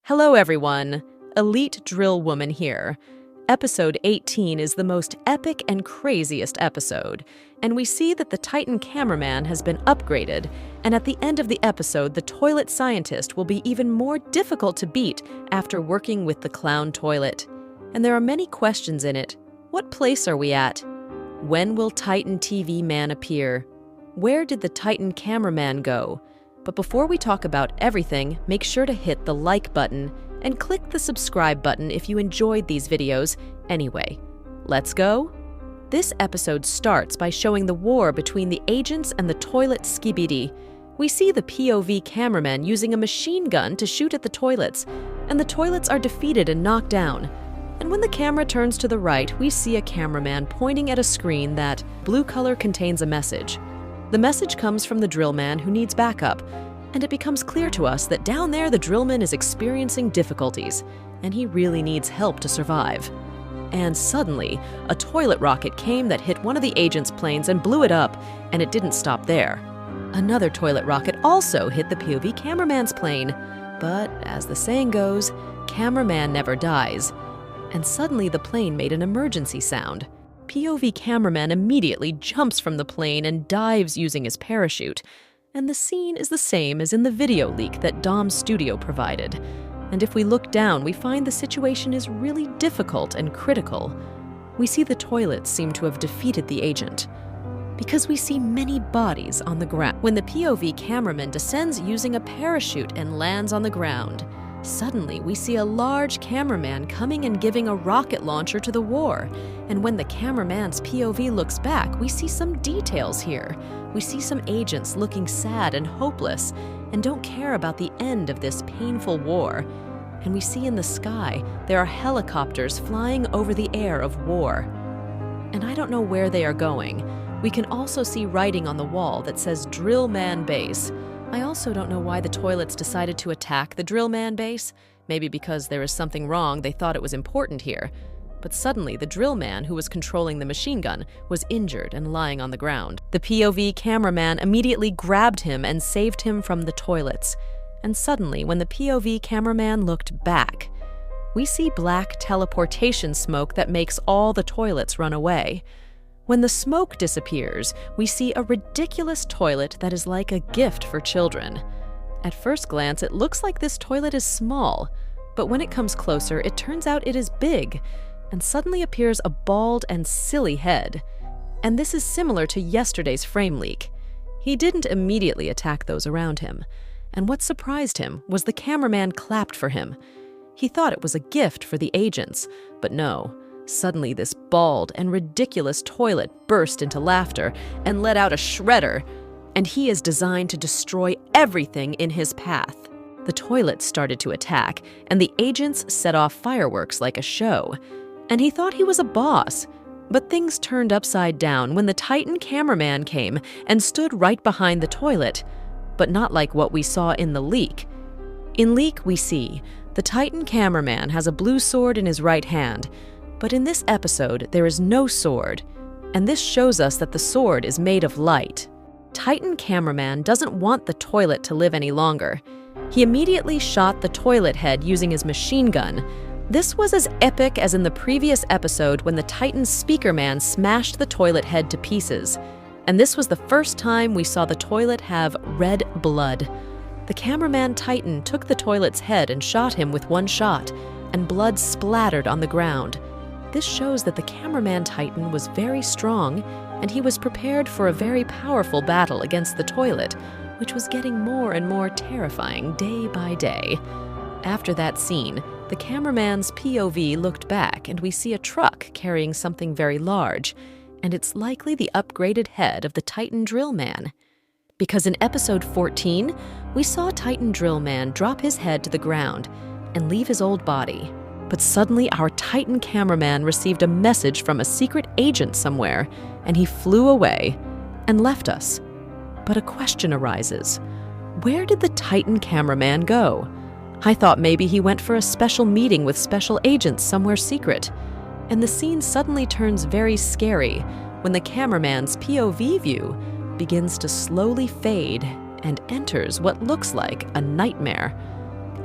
Hello everyone, Elit Drillwoman here. Episode 18 is the most epic and craziest episode, and we see that the Titan cameraman has been upgraded, and at the end of the episode, the toilet scientist will be even more difficult to beat after working with the clown toilet. And there are many questions in it. What place are we at? When will Titan TV man appear? Where did the Titan cameraman go? But before we talk about everything, make sure to hit the like button and click the subscribe button if you enjoyed these videos. Anyway, let's go? This episode starts by showing the war between the agents and the toilet skibidi. We see the POV cameraman using a machine gun to shoot at the toilets, and the toilets are defeated and knocked down. And when the camera turns to the right, we see a cameraman pointing at a screen that blue color contains a message. The message comes from the drillman who needs backup, and it becomes clear to us that down there the drillman is experiencing difficulties, and he really needs help to survive. And suddenly, a toilet rocket came that hit one of the agent's planes and blew it up, and it didn't stop there. Another toilet rocket also hit the POV cameraman's plane, but as the saying goes, cameraman never dies. And suddenly the plane made an emergency sound. POV cameraman immediately jumps from the plane and dives using his parachute. And the scene is the same as in the video leak that Dom's studio provided. And if we look down, we find the situation is really difficult and critical. We see the toilets seem to have defeated the agent, because we see many bodies on the ground. When the POV cameraman descends using a parachute and lands on the ground, suddenly we see a large cameraman coming and giving a rocket launcher to the war. And when the cameraman's POV looks back, we see some details here. We see some agents looking sad and hopeless and don't care about the end of this painful war. And we see in the sky there are helicopters flying over the air of war. And I don't know where they are going. We can also see writing on the wall that says DRILLMAN base. I also don't know why the toilets decided to attack the DRILLMAN base. Maybe because there is something wrong, they thought it was important here. But suddenly, the drillman who was controlling the machine gun was injured and lying on the ground. The POV cameraman immediately grabbed him and saved him from the toilets. And suddenly, when the POV cameraman looked back, we see black teleportation smoke that makes all the toilets run away. When the smoke disappears, we see a ridiculous toilet that is like a gift for children. At first glance, it looks like this toilet is small, but when it comes closer, it turns out it is big, and suddenly appears a bald and silly head. And this is similar to yesterday's frame leak. He didn't immediately attack those around him, and what surprised him was the cameraman clapped for him. He thought it was a gift for the agents, but no. Suddenly, this bald and ridiculous toilet burst into laughter and let out a shredder, and he is designed to destroy everything in his path. The toilet started to attack, and the agents set off fireworks like a show. And he thought he was a boss, but things turned upside down when the Titan cameraman came and stood right behind the toilet, but not like what we saw in the leak. In leak, we see the Titan cameraman has a blue sword in his right hand, but in this episode, there is no sword, and this shows us that the sword is made of light. Titan cameraman doesn't want the toilet to live any longer. He immediately shot the toilet head using his machine gun. This was as epic as in the previous episode when the Titan speaker man smashed the toilet head to pieces. And this was the first time we saw the toilet have red blood. The cameraman Titan took the toilet's head and shot him with one shot, and blood splattered on the ground. This shows that the cameraman Titan was very strong, and he was prepared for a very powerful battle against the toilet, which was getting more and more terrifying day by day. After that scene, the cameraman's POV looked back and we see a truck carrying something very large, and it's likely the upgraded head of the Titan Drillman. Because in episode 14, we saw Titan Drillman drop his head to the ground and leave his old body. But suddenly our Titan cameraman received a message from a secret agent somewhere, and he flew away and left us. But a question arises. Where did the Titan cameraman go? I thought maybe he went for a special meeting with special agents somewhere secret. And the scene suddenly turns very scary when the cameraman's POV view begins to slowly fade and enters what looks like a nightmare.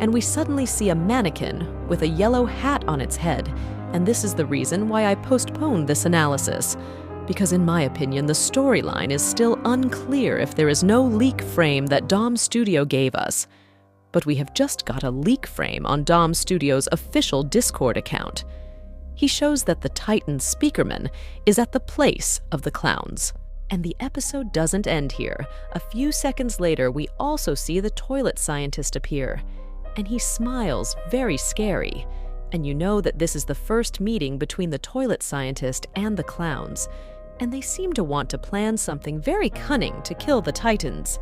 and we suddenly see a mannequin with a yellow hat on its head, and this is the reason why I postponed this analysis. Because in my opinion, the storyline is still unclear if there is no leak frame that Dom Studio gave us. But we have just got a leak frame on Dom Studio's official Discord account. He shows that the Titan speakerman is at the place of the clowns. And the episode doesn't end here. A few seconds later, we also see the toilet scientist appear. And he smiles, very scary. And you know that this is the first meeting between the toilet scientist and the clowns. And they seem to want to plan something very cunning to kill the Titans.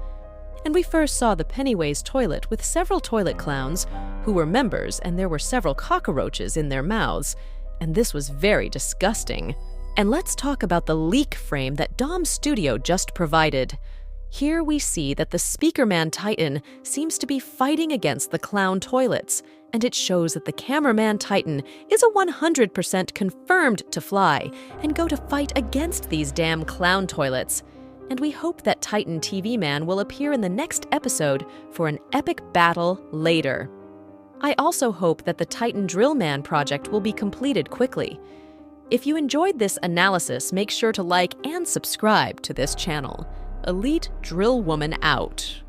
And we first saw the Pennywise toilet with several toilet clowns who were members, and there were several cockroaches in their mouths. And this was very disgusting. And let's talk about the leak frame that Dom Studio just provided. Here we see that the Speakerman Titan seems to be fighting against the clown toilets, and it shows that the Cameraman Titan is a 100% confirmed to fly and go to fight against these damn clown toilets. And we hope that Titan TV Man will appear in the next episode for an epic battle later. I also hope that the Titan DRILLMAN project will be completed quickly. If you enjoyed this analysis, make sure to like and subscribe to this channel. Elit Drillwoman out.